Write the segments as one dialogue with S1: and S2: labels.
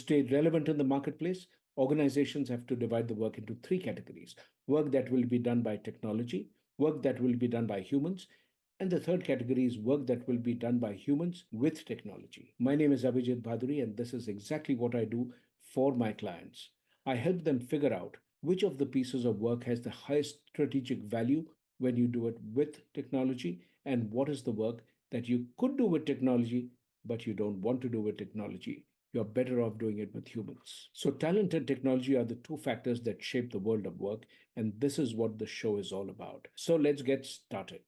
S1: stay relevant in the marketplace, organizations have to divide the work into three categories: work that will be done by technology, work that will be done by humans, and the third category is work that will be done by humans with technology. My name is Abhijit Bhaduri, and this is exactly what I do for my clients. I help them figure out which of the pieces of work has the highest strategic value when you do it with technology, and what is the work that you could do with technology but you don't want to do with technology. You're better off doing it with humans. So, talent and technology are the two factors that shape the world of work, and this is what the show is all about. So, let's get started.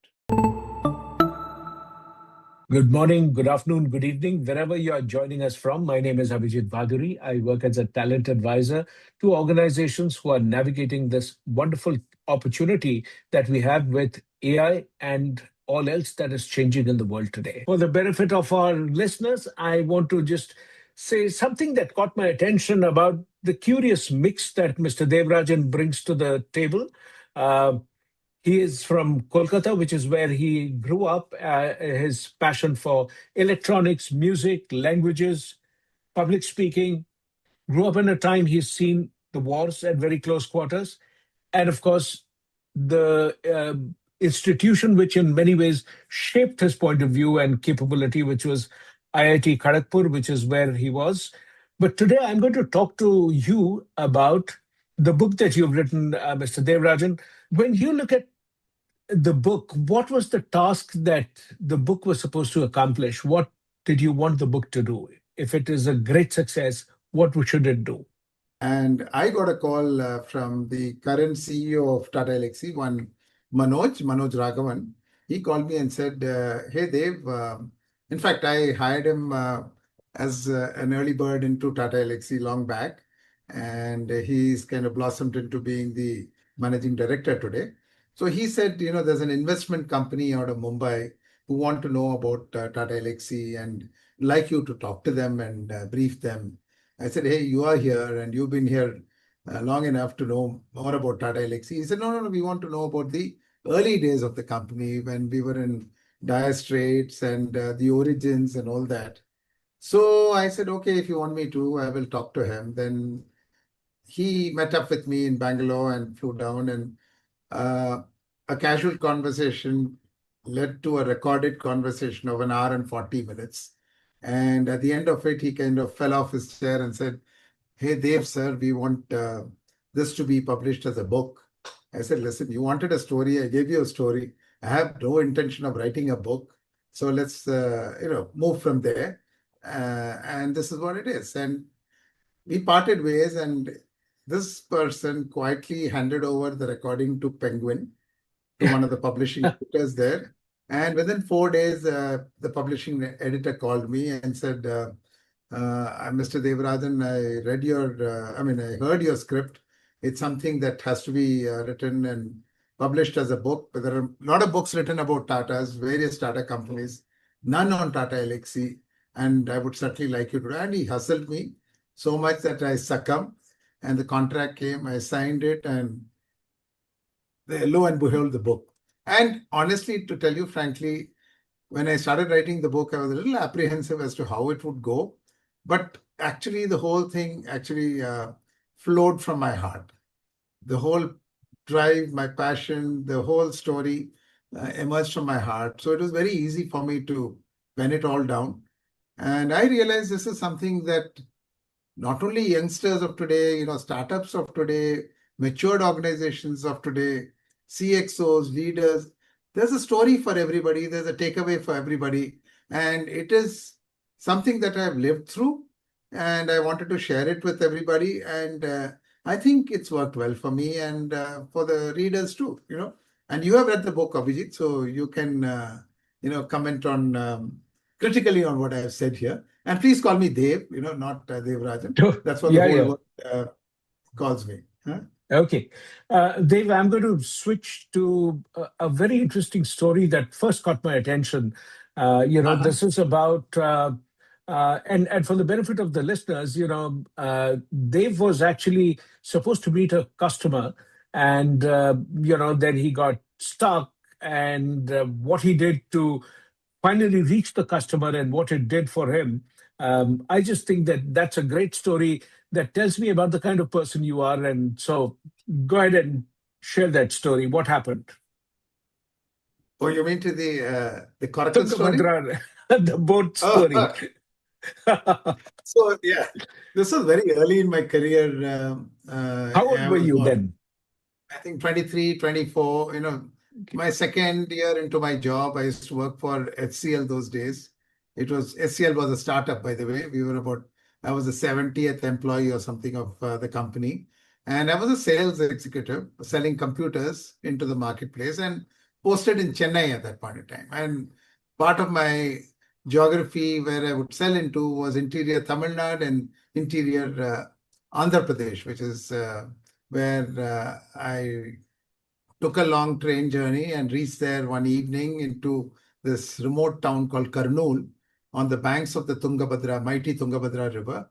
S1: Good morning, good afternoon, good evening, wherever you are joining us from. My name is Abhijit Bhaduri. I work as a talent advisor to organizations who are navigating this wonderful opportunity that we have with AI and all else that is changing in the world today. For the benefit of our listeners, I want to just say something that caught my attention about the curious mix that Mr. Devarajan brings to the table. Uh, he is from Kolkata, which is where he grew up. His passion for electronics, music, languages, public speaking, grew up in a time he's seen the wars at very close quarters. And of course, the institution which in many ways shaped his point of view and capability, which was IIT Kharagpur, which is where he was. But today I'm going to talk to you about the book that you've written, Mr. Devarajan. When you look at the book, what was the task that the book was supposed to accomplish? What did you want the book to do? If it is a great success, what should it do?
S2: And I got a call from the current CEO of Tata Elxsi, one Manoj Raghavan. He called me and said, "Hey Dev, in fact, I hired him as an early bird into Tata Elxsi long back, and he's kind of blossomed into being the managing director today." So he said, there's an investment company out of Mumbai who want to know about Tata Elxsi and like you to talk to them and brief them. I said, "Hey, you are here and you've been here long enough to know more about Tata Elxsi." He said, "No, we want to know about the early days of the company when we were in dire straits and the origins and all that." So I said, "Okay, if you want me to, I will talk to him." Then he met up with me in Bangalore and flew down, and uh, a casual conversation led to a recorded conversation of an hour and 40 minutes. And at the end of it, he kind of fell off his chair and said, "Hey, Dev, sir, we want this to be published as a book." I said, "Listen, you wanted a story. I gave you a story. I have no intention of writing a book. So let's, move from there. And this is what it is." And we parted ways, and this person quietly handed over the recording to Penguin, to one of the publishing editors there. And within 4 days, the publishing editor called me and said, "Mr. Devarajan, I heard your script. It's something that has to be written and published as a book. But there are a lot of books written about Tatas, various Tata companies, none on Tata Elxsi. And I would certainly like you to." And he hustled me so much that I succumbed. And the contract came, I signed it, and lo and behold, the book. And honestly, to tell you frankly, when I started writing the book, I was a little apprehensive as to how it would go. But actually, the whole thing actually flowed from my heart. The whole drive, my passion, the whole story emerged from my heart. So it was very easy for me to pen it all down. And I realized this is something that not only youngsters of today, startups of today, matured organizations of today, CXOs, leaders, there's a story for everybody. There's a takeaway for everybody. And it is something that I've lived through, and I wanted to share it with everybody. And I think it's worked well for me and for the readers too. And you have read the book, Abhijit, so you can, comment on critically on what I have said here. And please call me Dev, not Devarajan. That's what the whole world calls me. Huh?
S1: Okay. Dev, I'm going to switch to a very interesting story that first caught my attention. This is about, and for the benefit of the listeners, Dev was actually supposed to meet a customer, and, then he got stuck, and what he did to finally reach the customer and what it did for him I just think that that's a great story that tells me about the kind of person you are. And so go ahead and share that story. What happened?
S2: Oh, you mean to the Coracle story?
S1: Tungabhadra, the boat
S2: Oh,
S1: story.
S2: so yeah, this was very early in my career.
S1: How old
S2: I
S1: were
S2: was
S1: you
S2: what?
S1: then?
S2: I think 23, 24.
S1: Okay.
S2: My second year into my job, I used to work for HCL those days. HCL was a startup, by the way. I was the 70th employee or something of the company. And I was a sales executive selling computers into the marketplace and posted in Chennai at that point in time. And part of my geography where I would sell into was interior Tamil Nadu and interior Andhra Pradesh, which is where I took a long train journey and reached there one evening into this remote town called Kurnool on the banks of the Tungabhadra, mighty Tungabhadra River.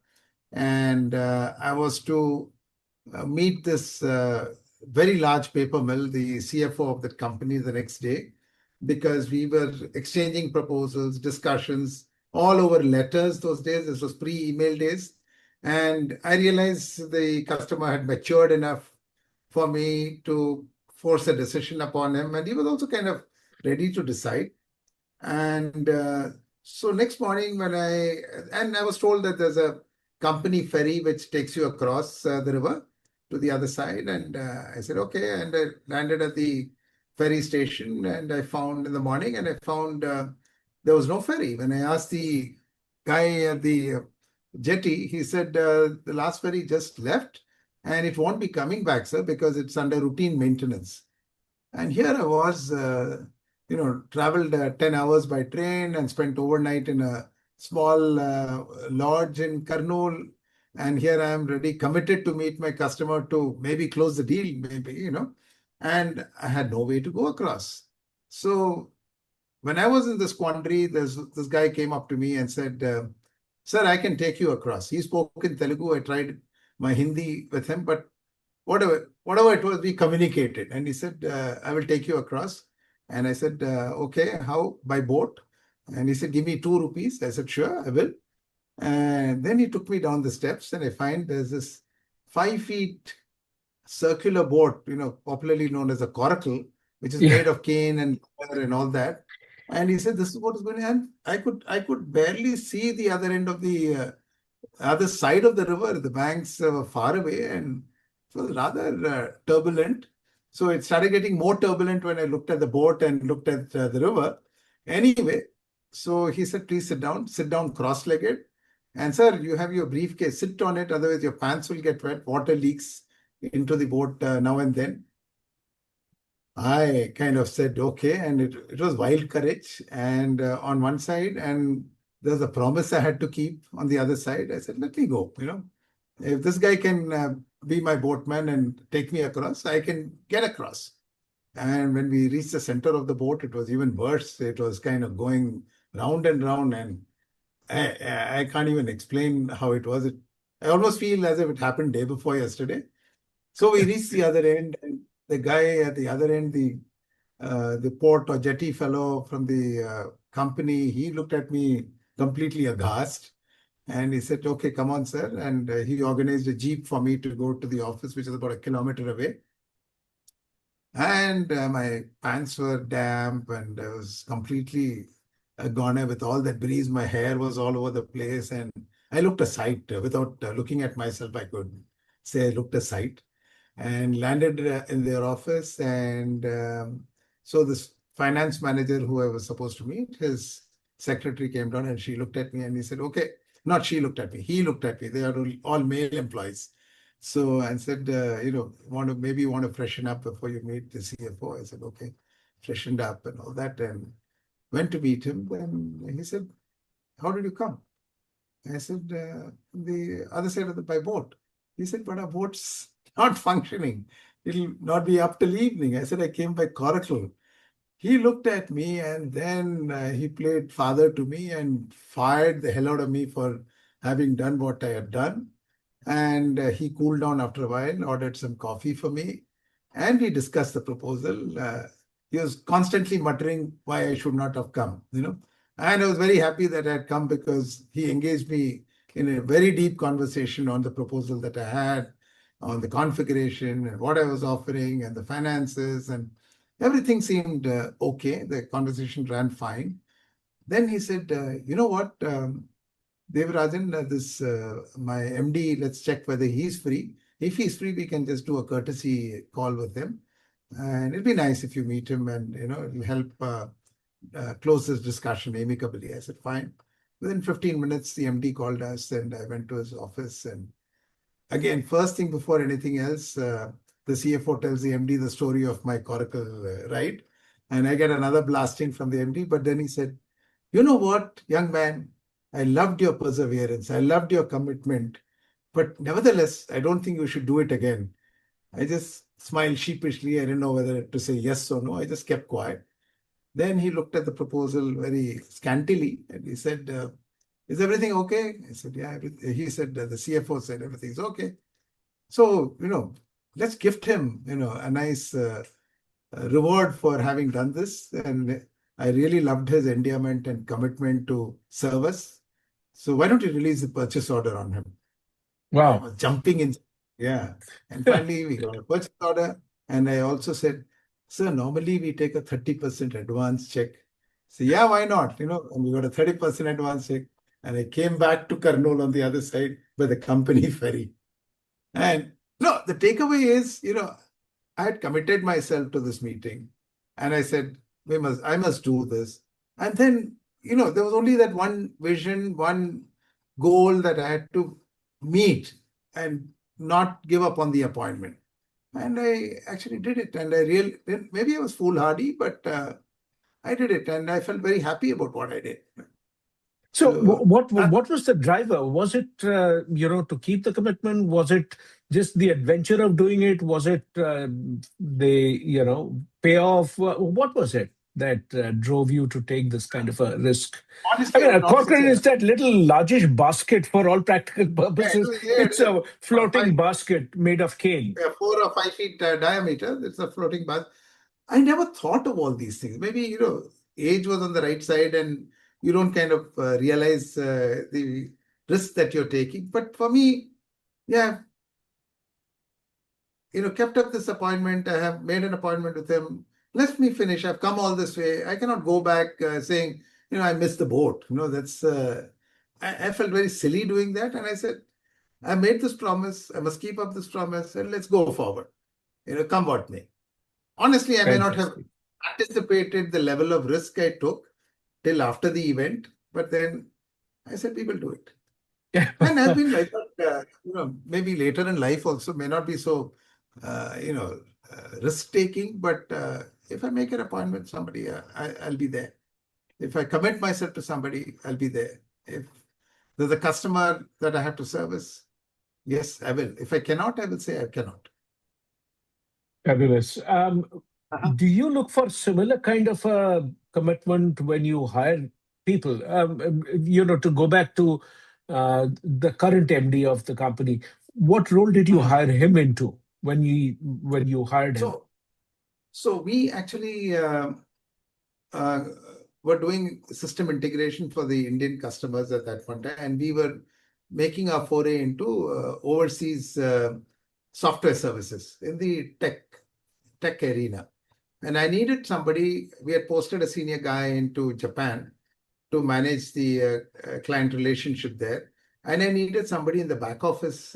S2: And I was to meet this very large paper mill, the CFO of that company, the next day, because we were exchanging proposals, discussions, all over letters those days. This was pre-email days. And I realized the customer had matured enough for me to force a decision upon him. And he was also kind of ready to decide. And so next morning and I was told that there's a company ferry which takes you across the river to the other side. And I said, okay. And I landed at the ferry station and I found in the morning and I found there was no ferry. When I asked the guy at the jetty, he said, the last ferry just left and it won't be coming back, sir, because it's under routine maintenance. And here I was, traveled 10 hours by train and spent overnight in a small lodge in Kurnool. And here I am ready, committed to meet my customer to maybe close the deal, maybe. And I had no way to go across. So when I was in this quandary, this guy came up to me and said, Sir, I can take you across. He spoke in Telugu. I tried my Hindi with him, but whatever it was, we communicated. And he said, I will take you across. And I said, okay, how? By boat? And he said, give me 2 rupees. I said, sure, I will. And then he took me down the steps and I find there's this 5 feet circular boat, popularly known as a coracle, which is
S1: Yeah.
S2: made of cane and leather and all that. And he said, this is what is going on. I could barely see the other end of the other side of the river. The banks were far away and it was rather turbulent. So it started getting more turbulent when I looked at the boat and looked at the river. Anyway, so he said, please sit down cross-legged. And sir, you have your briefcase, sit on it, otherwise your pants will get wet, water leaks into the boat now and then. I kind of said, okay. And it was wild courage. And on one side, and there's a promise I had to keep on the other side. I said, let me go. If this guy can be my boatman and take me across, I can get across. And when we reached the center of the boat, it was even worse. It was kind of going round and round. And I can't even explain how it was. I almost feel as if it happened day before yesterday. So we reached the other end, and the guy at the other end, the port or jetty fellow from the company, he looked at me completely aghast. And he said, okay, come on, sir. And he organized a jeep for me to go to the office, which is about a kilometer away. And my pants were damp and I was completely gone with all that breeze. My hair was all over the place. And I looked a sight. Without looking at myself, I could say I looked a sight and landed in their office. And so this finance manager who I was supposed to meet, his secretary came down and she looked at me and he said, okay, not she looked at me, he looked at me. They are all male employees. So I said, maybe you want to freshen up before you meet the CFO. I said, okay, freshened up and all that and went to meet him. Then he said, how did you come? I said, the other side of by boat. He said, but our boat's not functioning. It'll not be up till evening. I said, I came by coracle. He looked at me and then he played father to me and fired the hell out of me for having done what I had done. And he cooled down after a while, ordered some coffee for me, and we discussed the proposal. He was constantly muttering why I should not have come. And I was very happy that I had come because he engaged me in a very deep conversation on the proposal that I had, on the configuration and what I was offering and the finances, and everything seemed okay. The conversation ran fine. Then he said, you know what, Devarajan, my MD, let's check whether he's free. If he's free, we can just do a courtesy call with him. And it'd be nice if you meet him and, it'll help close this discussion amicably. I said, fine. Within 15 minutes, the MD called us and I went to his office. And again, first thing before anything else, the CFO tells the MD the story of my Coracle ride. And I get another blasting from the MD. But then he said, you know what, young man, I loved your perseverance. I loved your commitment. But nevertheless, I don't think you should do it again. I just smiled sheepishly. I didn't know whether to say yes or no. I just kept quiet. Then he looked at the proposal very scantily and he said, is everything okay? I said, yeah. He said, the CFO said everything's okay. So, let's gift him, a nice reward for having done this. And I really loved his endearment and commitment to service. So why don't you release the purchase order on him? I
S1: Wow.
S2: was jumping in. Yeah. And finally, we got a purchase order. And I also said, sir, normally we take a 30% advance check. So, yeah, why not? And we got a 30% advance check. And I came back to Kurnool on the other side by the company ferry. And no, the takeaway is, I had committed myself to this meeting. And I said, I must do this. And then, there was only that one vision, one goal that I had to meet and not give up on the appointment. And I actually did it. And I really, maybe I was foolhardy, but I did it. And I felt very happy about what I did.
S1: So
S2: So that,
S1: what was the driver? Was it to keep the commitment? Was it just the adventure of doing it? Was it the payoff? What was it that drove you to take this kind of a risk? I
S2: honestly, I
S1: mean,
S2: would
S1: a
S2: not say,
S1: corcoran is that little largish basket for all practical
S2: yeah,
S1: purposes.
S2: it
S1: It's
S2: was
S1: a
S2: five,
S1: floating basket made of cane.
S2: 4 or 5 feet diameter. It's a floating bath. I never thought of all these things. Maybe, age was on the right side and you don't kind of realize the risk that you're taking. But for me, yeah, kept up this appointment. I have made an appointment with him. Let me finish. I've come all this way. I cannot go back saying, I missed the boat. I felt very silly doing that. And I said, I made this promise. I must keep up this promise and let's go forward. Come what may. Honestly, I may not have
S1: Fantastic.
S2: anticipated the level of risk I took till after the event, but then I said, we will do it. And I've been like that, maybe later in life also may not be so, risk taking, but if I make an appointment with somebody, I'll be there. If I commit myself to somebody, I'll be there. If there's a customer that I have to service, yes, I will. If I cannot, I will say I cannot.
S1: Fabulous.
S2: Uh-huh.
S1: Do you look for similar kind of a commitment when you hire people? To go back to the current MD of the company, what role did you
S2: Mhm.
S1: hire him into when you hired him?
S2: So, so we actually uh, were doing system integration for the Indian customers at that point, and we were making our foray into overseas software services in the tech arena. And I needed somebody. We had posted a senior guy into Japan to manage the client relationship there, and I needed somebody in the back office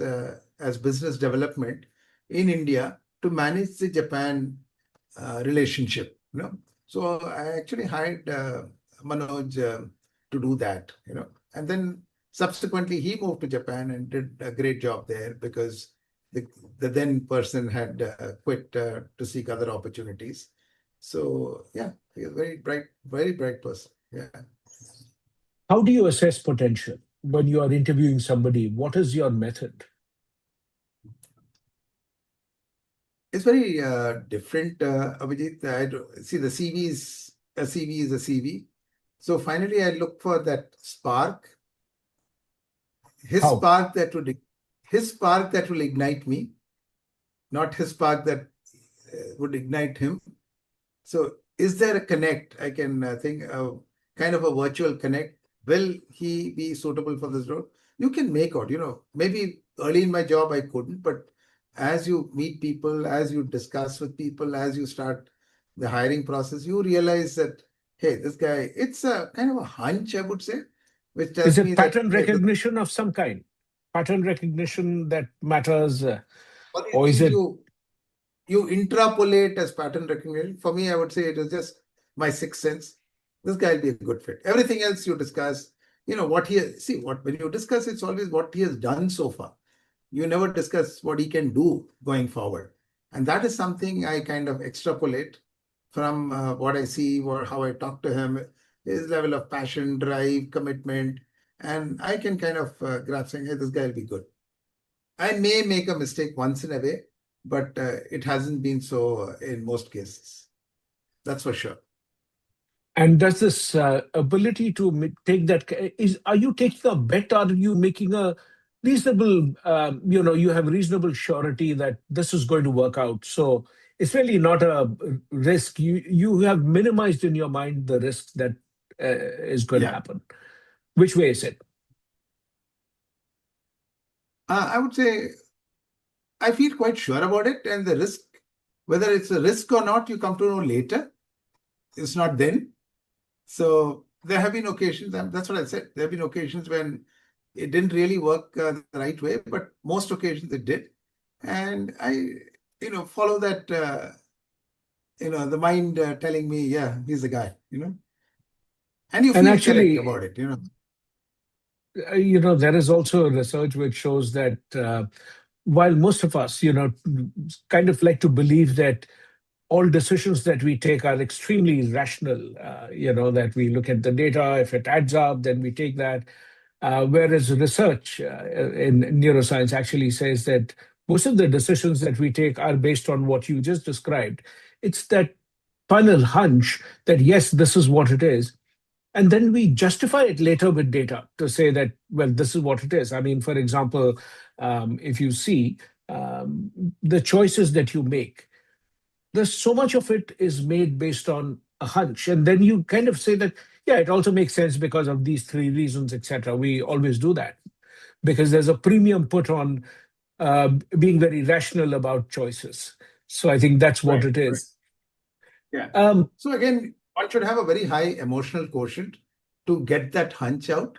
S2: as business development in India to manage the Japan relationship. So I actually hired Manoj to do that. And then subsequently he moved to Japan and did a great job there because the, the then person had quit to seek other opportunities. So yeah, he's a very bright person. Yeah.
S1: How do you assess potential when you are interviewing somebody? What is your method?
S2: It's very different, Abhijit. See, the CV is a CV is a CV. So finally, I look for that spark, his
S1: How?
S2: spark that would his spark that will ignite me, not his spark that would ignite him. So is there a connect? I can think. kind of a virtual connect. Will he be suitable for this role? You can make out, maybe early in my job I couldn't, but as you meet people, as you discuss with people, as you start the hiring process, you realize that, hey, this guy, it's a kind of a hunch, I would say, which
S1: Is
S2: tells me
S1: it
S2: that,
S1: pattern
S2: hey, this,
S1: recognition of some kind? Pattern recognition that matters,
S2: all these
S1: or is
S2: things
S1: it?
S2: you interpolate as pattern recognition. For me, I would say it is just my sixth sense. This guy will be a good fit. Everything else you discuss, what he see what when you discuss, it's always what he has done so far. You never discuss what he can do going forward, and that is something I kind of extrapolate from what I see or how I talk to him, his level of passion, drive, commitment, and I can kind of grasp saying, hey, this guy will be good. I may make a mistake once in a way, but it hasn't been so in most cases. That's for sure.
S1: And does this ability to take that is are you taking a bet? Are you making a reasonable? You have reasonable surety that this is going to work out. So it's really not a risk. You have minimized in your mind the risk that is going to
S2: Yeah.
S1: happen. Which way is it?
S2: I would say I feel quite sure about it, and the risk, whether it's a risk or not, you come to know later. It's not then. So there have been occasions, and that's what I said. There have been occasions when it didn't really work the right way, but most occasions it did. And I, follow that, the mind telling me, yeah, he's the guy. And you
S1: And
S2: feel correct
S1: actually,
S2: about it.
S1: there is also research which shows that while most of us, kind of like to believe that all decisions that we take are extremely rational. That we look at the data, if it adds up, then we take that. Whereas research in neuroscience actually says that most of the decisions that we take are based on what you just described. It's that final hunch that, yes, this is what it is. And then we justify it later with data to say that, well, this is what it is. I mean, for example, if you see the choices that you make, there's so much of it is made based on a hunch, and then you kind of say that, yeah, it also makes sense because of these three reasons, etc. We always do that because there's a premium put on being very rational about choices. So I think that's what
S2: Right,
S1: it
S2: right.
S1: is.
S2: Yeah.
S1: um,
S2: So again, one should have a very high emotional quotient to get that hunch out.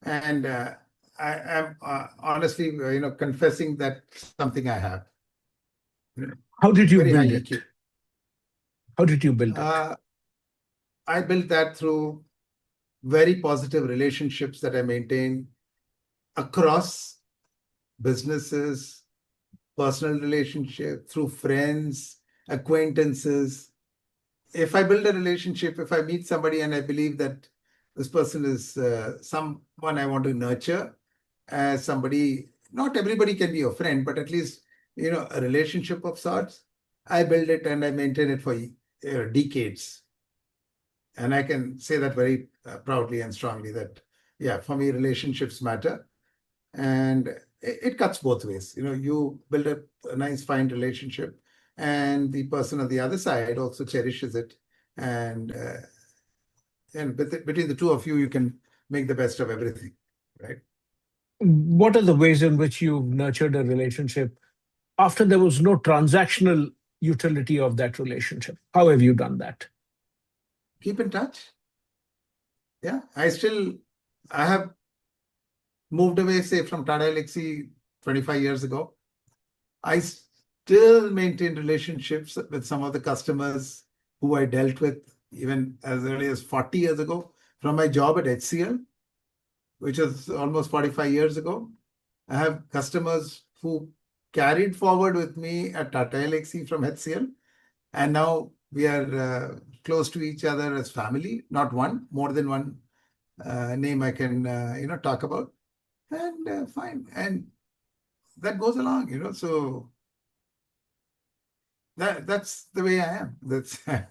S2: And I am honestly, confessing that something I have.
S1: how did you
S2: Very high
S1: build it?
S2: EQ.
S1: How did you build it?
S2: Uh, I built that through very positive relationships that I maintain across businesses, personal relationship, through friends, acquaintances. If I build a relationship, if I meet somebody and I believe that this person is someone I want to nurture as somebody, not everybody can be your friend, but at least, a relationship of sorts, I build it and I maintain it for decades. And I can say that very proudly and strongly that, yeah, for me, relationships matter. And it cuts both ways. You build a nice, fine relationship, and the person on the other side also cherishes it. And between the two of you, you can make the best of everything, right?
S1: What are the ways in which you've nurtured a relationship after there was no transactional utility of that relationship? How have you done that?
S2: Keep in touch. Yeah, I have moved away, say, from Tata Elxsi 25 years ago. I still maintain relationships with some of the customers who I dealt with even as early as 40 years ago from my job at HCL, which was almost 45 years ago. I have customers who carried forward with me at Tata Elxsi from HCL, and now we are close to each other as family, not one, more than one name I can talk about, and fine, and that goes along, so that's the way I am. That's yeah.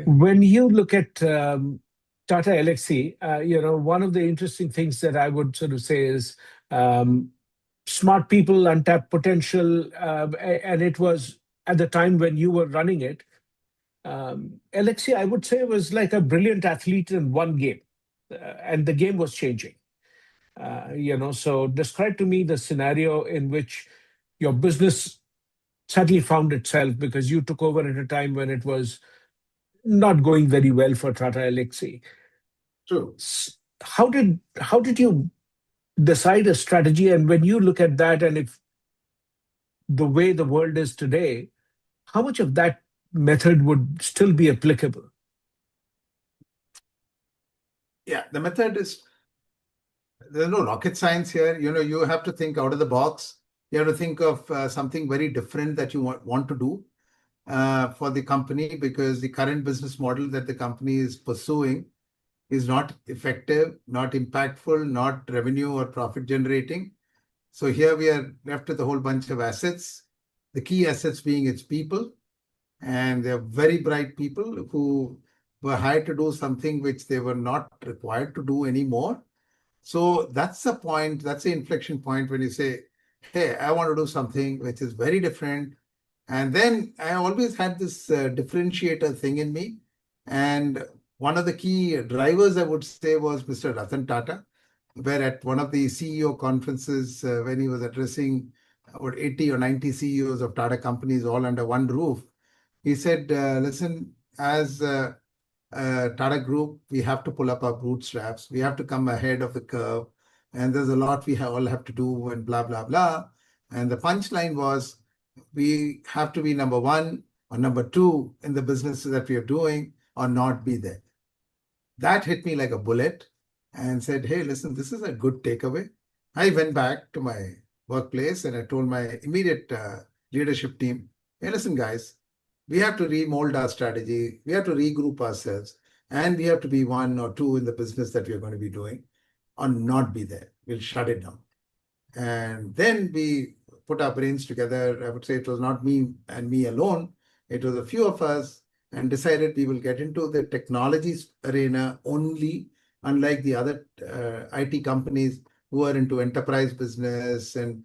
S1: When you look at Tata Elxsi, one of the interesting things that I would sort of say is um, smart people, untapped potential, and it was at the time when you were running it. Alexei, I would say, was like a brilliant athlete in one game, and the game was changing. So describe to me the scenario in which your business suddenly found itself because you took over at a time when it was not going very well for Tata Elxsi.
S2: True.
S1: How did you decide a strategy? And when you look at that, and if the way the world is today, how much of that method would still be applicable?
S2: Yeah, the method is there's no rocket science here. You have to think out of the box. You have to think of something very different that you want to do for the company because the current business model that the company is pursuing is not effective, not impactful, not revenue or profit generating. So here we are left with a whole bunch of assets, the key assets being its people. And they're very bright people who were hired to do something which they were not required to do anymore. So that's the point, that's the inflection point when you say, hey, I want to do something which is very different. And then I always had this differentiator thing in me. And one of the key drivers, I would say, was Mr. Ratan Tata, where at one of the CEO conferences, when he was addressing about 80 or 90 CEOs of Tata companies all under one roof, he said, listen, as Tata Group, we have to pull up our bootstraps. We have to come ahead of the curve. And there's a lot we all have to do and blah, blah, blah. And the punchline was we have to be number one or number two in the businesses that we are doing or not be there. That hit me like a bullet and said, hey, listen, this is a good takeaway. I went back to my workplace and I told my immediate leadership team, hey, listen, guys, we have to remold our strategy. We have to regroup ourselves and we have to be one or two in the business that we are going to be doing or not be there. We'll shut it down. And then we put our brains together. I would say it was not me and me alone. It was a few of us and decided we will get into the technologies arena only, unlike the other IT companies who are into enterprise business and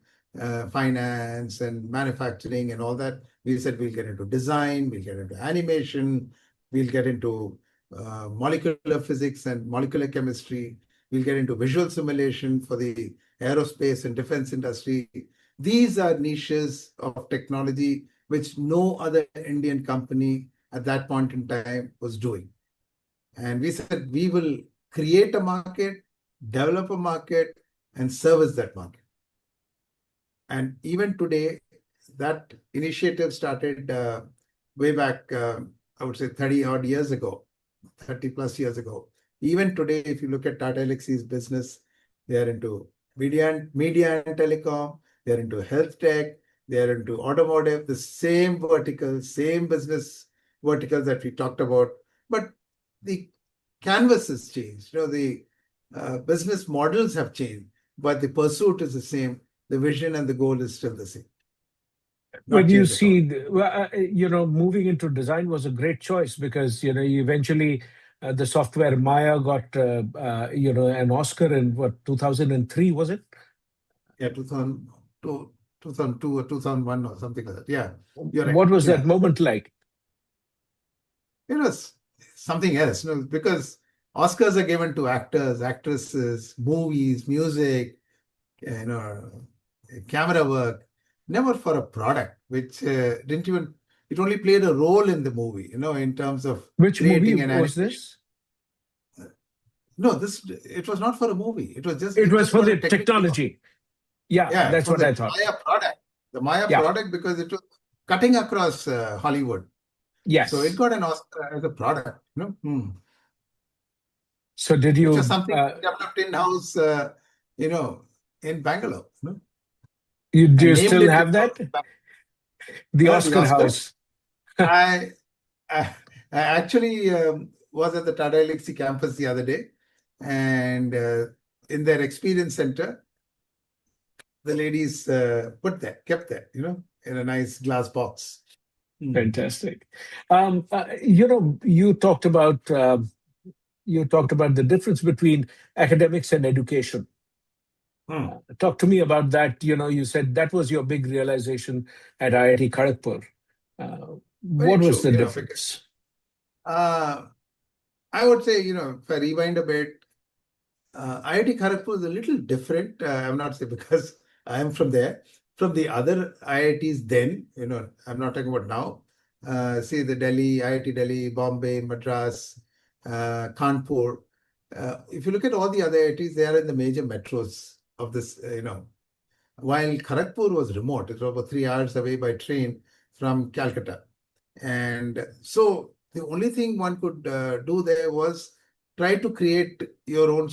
S2: finance and manufacturing and all that. We said we'll get into design, we'll get into animation, we'll get into molecular physics and molecular chemistry, we'll get into visual simulation for the aerospace and defense industry. These are niches of technology which no other Indian company at that point in time was doing. And we said we will create a market, develop a market, and service that market. And even today, that initiative started way back, I would say 30 odd years ago, 30 plus years ago. Even today, if you look at Tata Elxsi's business, they are into media and telecom, they're into health tech, they're into automotive, the same verticals, same business verticals that we talked about. But the canvas has changed. The business models have changed, but the pursuit is the same. The vision and the goal is still the same,
S1: When
S2: not
S1: you
S2: changed at all.
S1: see, moving into design was a great choice because, you eventually, the software Maya got, an Oscar in what, 2003, was it?
S2: Yeah, 2002, 2002 or 2001 or something like that. Yeah, you're right.
S1: What was that
S2: Yeah.
S1: moment like?
S2: It was something else, because Oscars are given to actors, actresses, movies, music, you know, camera work, never for a product, which didn't even, it only played a role in the movie, in terms of
S1: Which movie
S2: creating an
S1: was
S2: animation.
S1: this?
S2: No, it was not for a movie.
S1: It
S2: It
S1: was
S2: just
S1: for
S2: got a
S1: the
S2: technical,
S1: technology. Yeah,
S2: yeah,
S1: that's
S2: for
S1: what
S2: the
S1: I thought.
S2: Maya product. The Maya
S1: Yeah.
S2: product because it was cutting across Hollywood. So it
S1: Yes.
S2: got an Oscar as a product,
S1: So did
S2: which was
S1: you
S2: something developed in-house, you know, in Bangalore.
S1: you do
S2: And
S1: you
S2: named
S1: still
S2: it
S1: have that?
S2: in-house in
S1: The
S2: The
S1: Oscar
S2: Oscar.
S1: House.
S2: I, I actually was at the Tata Elxsi campus the other day, and in their experience center, the ladies kept that, in a nice glass box. Hmm.
S1: Fantastic. You talked about the difference between academics and education.
S2: Hmm.
S1: Talk to me about that. You said that was your big realization at IIT Kharagpur.
S2: Very
S1: What was
S2: true,
S1: the
S2: because
S1: difference?
S2: Uh, I would say, if I rewind a bit, IIT Kharagpur is a little different. I'm not saying because I am from there. From the other IITs then, I'm not talking about now. See the Delhi, IIT Delhi, Bombay, Madras, Kanpur. If you look at all the other IITs, they are in the major metros of this, while Kharagpur was remote, it was about 3 hours away by train from Calcutta. And so the only thing one could do there was try to create your own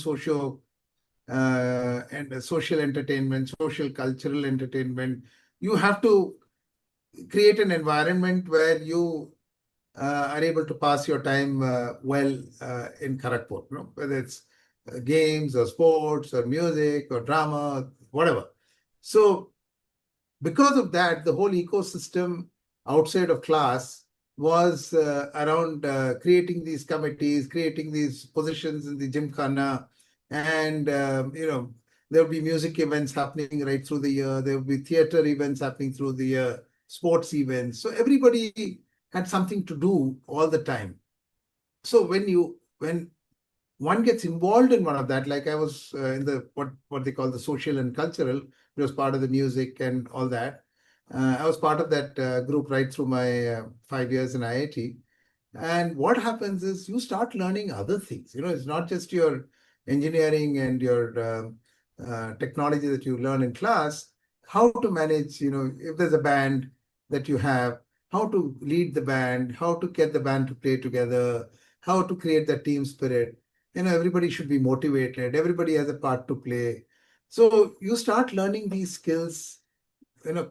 S2: and social entertainment, social cultural entertainment. You have to create an environment where you are able to pass your time well in Kharagpur, whether it's games or sports or music or drama, whatever. So because of that, the whole ecosystem outside of class was around creating these committees, creating these positions in the gymkhana, and there will be music events happening right through the year. There will be theater events happening through the year, sports events. So everybody had something to do all the time. So when one gets involved in one of that, like I was in the what they call the social and cultural, it was part of the music and all that. I was part of that group right through my 5 years in IIT. And what happens is you start learning other things. It's not just your engineering and your technology that you learn in class, how to manage, if there's a band that you have, how to lead the band, how to get the band to play together, how to create that team spirit. Everybody should be motivated, everybody has a part to play. So you start learning these skills,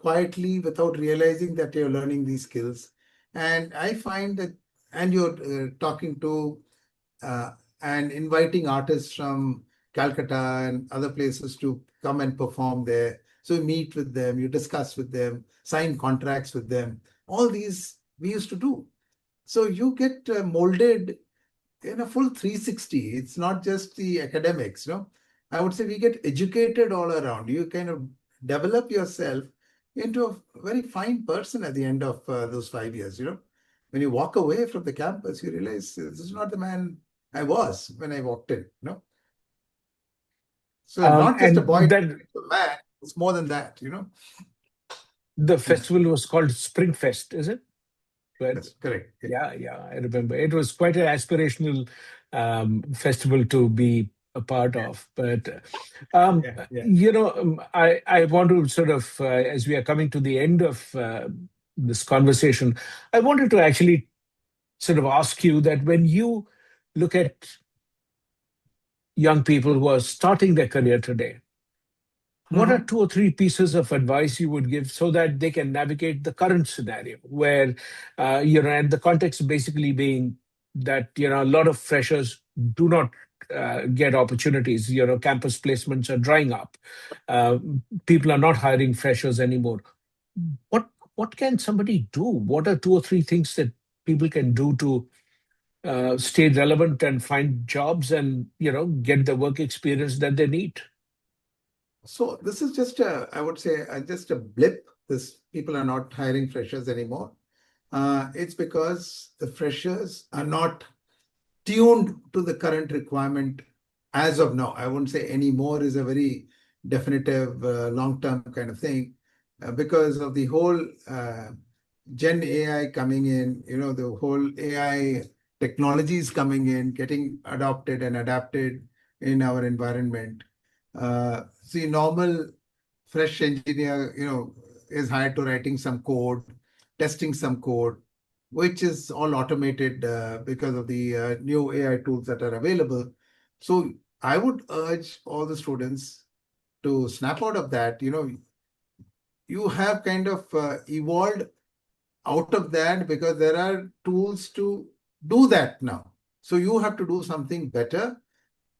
S2: quietly without realizing that you're learning these skills. And I find that, and you're talking to uh, and inviting artists from Calcutta and other places to come and perform there. So you meet with them, you discuss with them, sign contracts with them. All these we used to do. So you get molded in a full 360. It's not just the academics, I would say we get educated all around. You kind of develop yourself into a very fine person at the end of those 5 years. When you walk away from the campus, you realize this is not the man I was when I walked in. So not just a boy,
S1: And then
S2: a man. It's more than that.
S1: the
S2: Yeah,
S1: festival was called Spring Fest, is it? Right.
S2: that's correct. Yeah,
S1: Yeah, yeah, I remember. It was quite an aspirational festival to be a part of. But
S2: yeah, yeah.
S1: I want to sort of, as we are coming to the end of this conversation, I wanted to actually sort of ask you that when you look at young people who are starting their career today, what are
S2: Mhm.
S1: two or three pieces of advice you would give so that they can navigate the current scenario where, and the context basically being that, a lot of freshers do not get opportunities, campus placements are drying up. Uh, People are not hiring freshers anymore. What, what can somebody do? What are two or three things that people can do to stay relevant and find jobs and, get the work experience that they need?
S2: So this is just I would say, just a blip. This people are not hiring freshers anymore. It's because the freshers are not tuned to the current requirement as of now. I wouldn't say anymore is a very definitive long-term kind of thing because of the whole Gen AI coming in, the whole AI technologies coming in, getting adopted and adapted in our environment. See, normal fresh engineer, is hired to writing some code, testing some code, which is all automated because of the new AI tools that are available. So I would urge all the students to snap out of that. You have kind of evolved out of that because there are tools to do that now. So you have to do something better,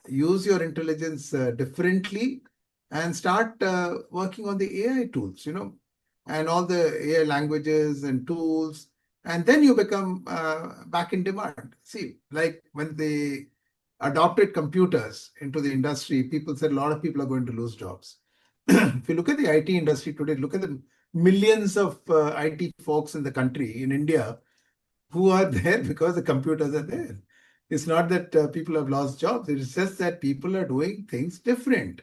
S2: use your intelligence differently, and start working on the AI tools, and all the AI languages and tools. And then you become back in demand. See, like when they adopted computers into the industry, people said a lot of people are going to lose jobs. If you look at the IT industry today, look at the millions of IT folks in the country, in India, who are there because the computers are there. It's not that people have lost jobs. It's just that people are doing things different.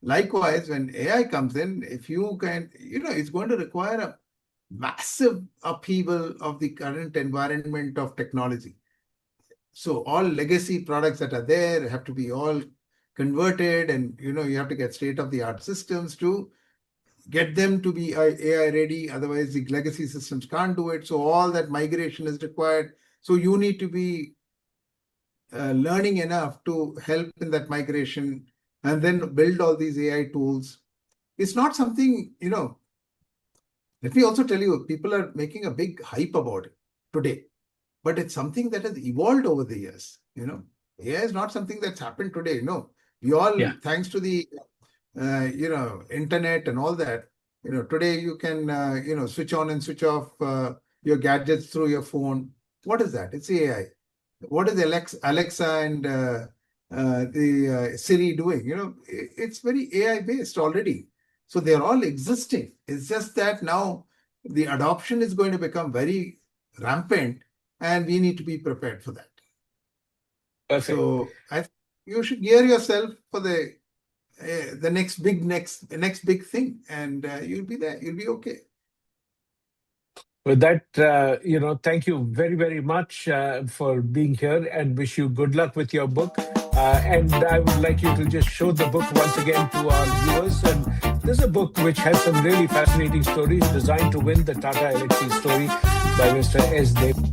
S2: Likewise, when AI comes in, if you can, it's going to require a massive upheaval of the current environment of technology. So all legacy products that are there have to be all converted, and you have to get state of the art systems to get them to be AI ready. Otherwise, the legacy systems can't do it. So all that migration is required. So you need to be learning enough to help in that migration and then build all these AI tools. It's not something, let me also tell you, people are making a big hype about it today, but it's something that has evolved over the years. AI is not something that's happened today. No, we all,
S1: Yeah,
S2: thanks to the internet and all that, today you can, switch on and switch off your gadgets through your phone. What is that? It's AI. What is Alexa and the Siri doing? It's very AI based already. So they're all existing. It's just that now the adoption is going to become very rampant, and we need to be prepared for that.
S1: perfect.
S2: So I think you should gear yourself for the next big thing, and you'll be there. You'll be okay.
S1: With that, thank you very, very much for being here and wish you good luck with your book. And I would like you to just show the book once again to our viewers. And this is a book which has some really fascinating stories designed to win the Tata Elxsi story by Mr. S. Dev.